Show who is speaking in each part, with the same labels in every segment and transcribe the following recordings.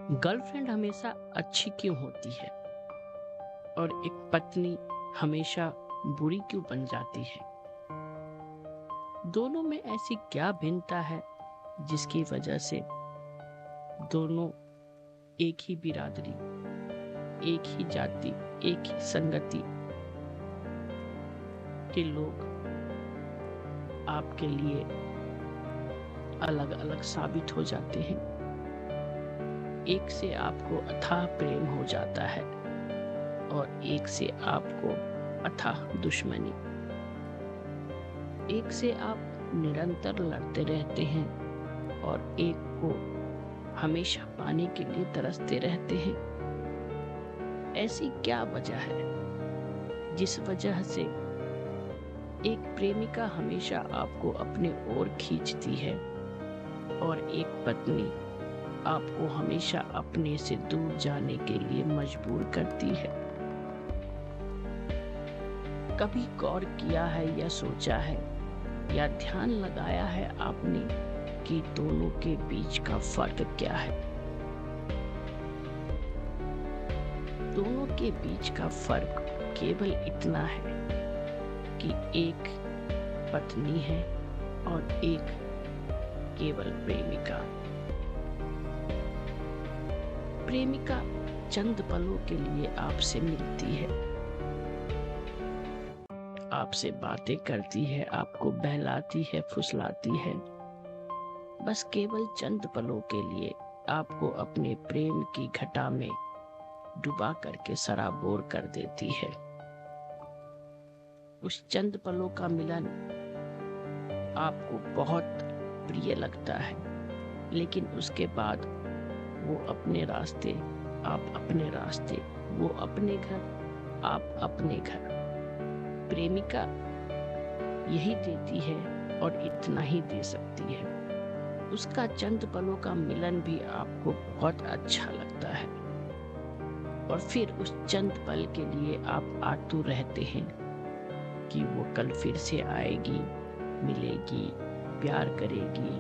Speaker 1: Girlfriend हमेशा अच्छी क्यों होती है और एक पत्नी हमेशा बुरी क्यों बन जाती है? दोनों में ऐसी क्या भिन्नता है जिसकी वजह से दोनों एक ही बिरादरी, एक ही जाति, एक ही संगति के लोग आपके लिए अलग अलग साबित हो जाते हैं? एक से आपको अथाह प्रेम हो जाता है और एक से आपको अथाह दुश्मनी। एक से आप निरंतर लड़ते रहते हैं और एक को हमेशा पाने के लिए तरसते रहते हैं। ऐसी क्या वजह है जिस वजह से एक प्रेमिका हमेशा आपको अपने ओर खींचती है और एक पत्नी आपको हमेशा अपने से दूर जाने के लिए मजबूर करती है? कभी गौर किया है या सोचा है या ध्यान लगाया है आपने कि दोनों के बीच का फर्क क्या है? दोनों के बीच का फर्क केवल इतना है कि एक पत्नी है और एक केवल प्रेमिका। प्रेमिका चंद पलों के लिए आपसे मिलती है, आपसे बातें करती है, आपको बहलाती है, फुसलाती है, बस केवल चंद पलों के लिए आपको अपने प्रेम की घटा में डुबा करके सराबोर कर देती है। उस चंद पलों का मिलन आपको बहुत प्रिय लगता है, लेकिन उसके बाद वो अपने रास्ते, आप अपने रास्ते, वो अपने घर, आप अपने घर। प्रेमिका यही देती है और इतना ही दे सकती है। उसका चंद पलों का मिलन भी आपको बहुत अच्छा लगता है और फिर उस चंद पल के लिए आप आतुर रहते हैं कि वो कल फिर से आएगी, मिलेगी, प्यार करेगी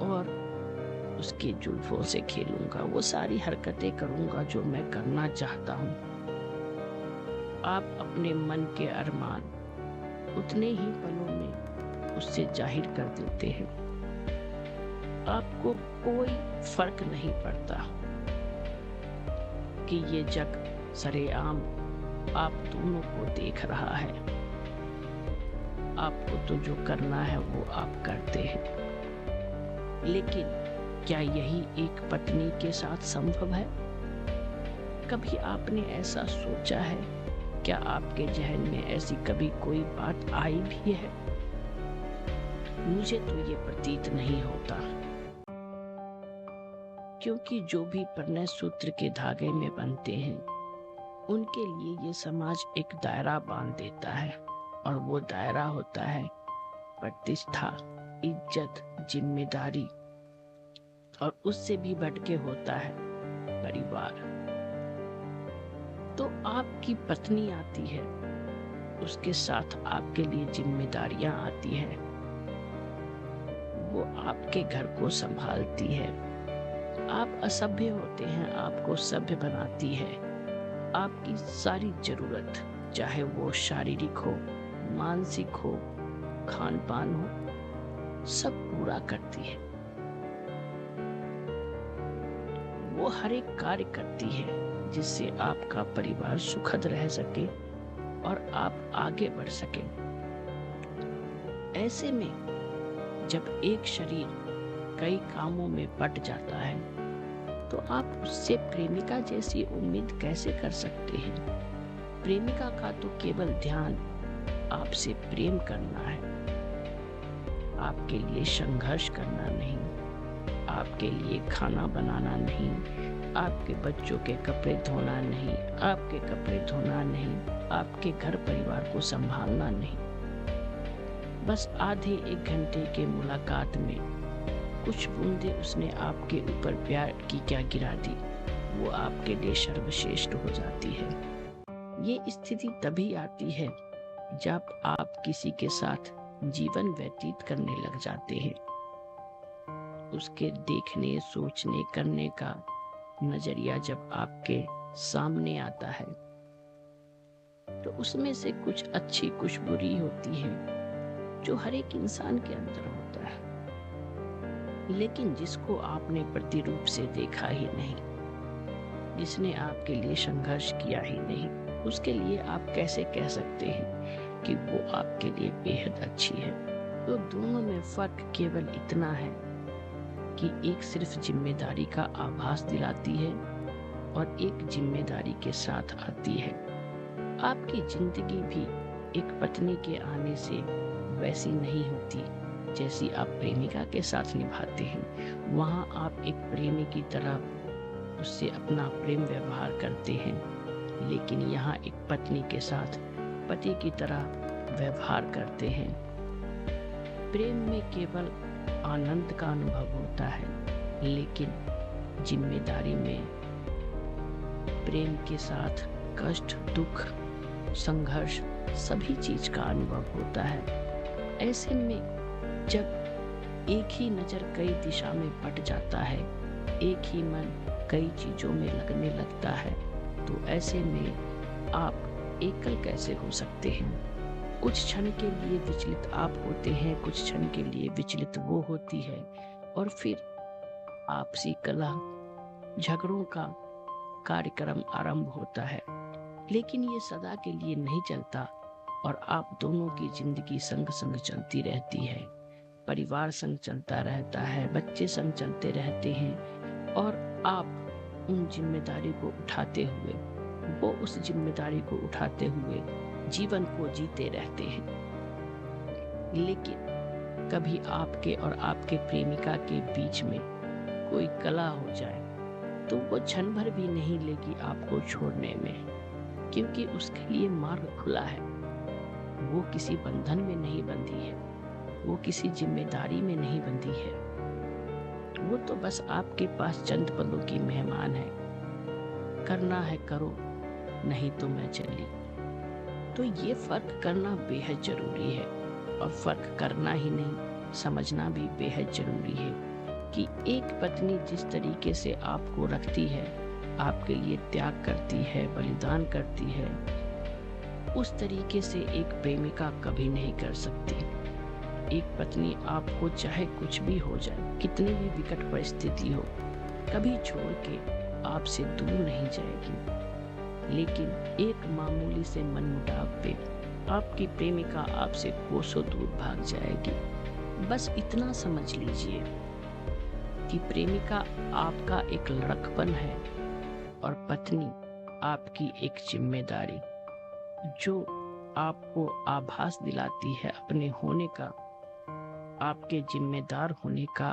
Speaker 1: और उसके जुल्फों से खेलूंगा, वो सारी हरकतें करूंगा जो मैं करना चाहता हूँ। आप अपने मन के अरमान उतने ही पलों में उससे जाहिर कर देते हैं। आपको कोई फर्क नहीं पड़ता कि ये जग सरेआम आप दोनों को देख रहा है। आपको तो जो करना है वो आप करते हैं, लेकिन क्या यही एक पत्नी के साथ संभव है? कभी आपने ऐसा सोचा है? क्या आपके जहन में ऐसी कभी कोई बात आई भी है? मुझे तो ये प्रतीत नहीं होता, क्योंकि जो भी प्रणय सूत्र के धागे में बनते हैं उनके लिए ये समाज एक दायरा बांध देता है और वो दायरा होता है प्रतिष्ठा, इज्जत, जिम्मेदारी और उससे भी बढ़के होता है परिवार। तो आपकी पत्नी आती है, उसके साथ आपके लिए जिम्मेदारियां आती हैं। वो आपके घर को संभालती है। आप असभ्य होते हैं, आपको सभ्य बनाती है। आपकी सारी जरूरत, चाहे वो शारीरिक हो, मानसिक हो, खान पान हो, सब पूरा करती है। वो हर एक कार्य करती है जिससे आपका परिवार सुखद रह सके और आप आगे बढ़ सके। ऐसे में जब एक शरीर कई कामों में बट जाता है तो आप उससे प्रेमिका जैसी उम्मीद कैसे कर सकते हैं? प्रेमिका का तो केवल ध्यान आपसे प्रेम करना है, आपके लिए संघर्ष करना नहीं, आपके लिए खाना बनाना नहीं, आपके बच्चों के कपड़े धोना नहीं, आपके कपड़े धोना नहीं, आपके घर परिवार को संभालना नहीं। बस आधे एक घंटे के मुलाकात में कुछ बूंदे उसने आपके ऊपर प्यार की क्या गिरा दी, वो आपके लिए सर्वश्रेष्ठ हो जाती है। ये स्थिति तभी आती है जब आप किसी के साथ जीवन व्यतीत करने लग जाते हैं। उसके देखने, सोचने, करने का नजरिया जब आपके सामने आता है तो उसमें से कुछ अच्छी कुछ बुरी होती है, जो हर एक इंसान के अंदर होता है। लेकिन जिसको आपने प्रतिरूप से देखा ही नहीं, जिसने आपके लिए संघर्ष किया ही नहीं, उसके लिए आप कैसे कह सकते हैं कि वो आपके लिए बेहद अच्छी है। तो दोनों में फर्क केवल इतना है कि एक सिर्फ जिम्मेदारी का आभास दिलाती है और एक जिम्मेदारी के साथ आती है। आपकी जिंदगी भी एक पत्नी के आने से वैसी नहीं होती जैसी आप प्रेमिका के साथ निभाते हैं। वहां आप एक प्रेमी की तरह उससे अपना प्रेम व्यवहार करते हैं, लेकिन यहाँ एक पत्नी के साथ पति की तरह व्यवहार करते हैं। प्रेम में केवल आनंद का अनुभव होता है, लेकिन जिम्मेदारी में प्रेम के साथ कष्ट, दुख, संघर्ष सभी चीज का अनुभव होता है। ऐसे में जब एक ही नजर कई दिशा में बट जाता है, एक ही मन कई चीजों में लगने लगता है, तो ऐसे में आप एकल कैसे हो सकते हैं। कुछ क्षण के लिए विचलित आप होते हैं, कुछ क्षण के लिए विचलित वो होती है, और फिर आपसी कलह, झगड़ों का कार्यक्रम आरंभ होता है। लेकिन ये सदा के लिए नहीं चलता और आप दोनों की जिंदगी संग संग चलती रहती है। परिवार संग चलता रहता है, बच्चे संग चलते रहते हैं, और आप उन जिम्मेदारी को उठाते हुए, वो उस जिम्मेदारी को उठाते हुए जीवन को जीते रहते हैं। लेकिन कभी आपके और आपके प्रेमिका के बीच में कोई कलह हो जाए तो वो क्षण भर भी नहीं लेगी आपको छोड़ने में, क्योंकि उसके लिए मार्ग खुला है। वो किसी बंधन में नहीं बंधी है, वो किसी जिम्मेदारी में नहीं बंधी है। वो तो बस आपके पास चंद पलों की मेहमान है। करना है करो, नहीं तो मैं चली। तो ये फर्क करना बेहद जरूरी है, और फर्क करना ही नहीं, समझना भी बेहद जरूरी है कि एक पत्नी जिस तरीके से आपको रखती है, आपके लिए त्याग करती है, बलिदान करती है, उस तरीके से एक प्रेमिका कभी नहीं कर सकती। एक पत्नी आपको चाहे कुछ भी हो जाए, कितनी भी विकट परिस्थिति हो, कभी छोड़ के आपसे दूर नहीं जाएगी। लेकिन एक मामूली से मनमुटाव पे आपकी प्रेमिका आपसे कोसों दूर भाग जाएगी। बस इतना समझ लीजिए कि प्रेमिका आपका एक लड़कपन है और पत्नी आपकी एक जिम्मेदारी, जो आपको आभास दिलाती है अपने होने का, आपके जिम्मेदार होने का,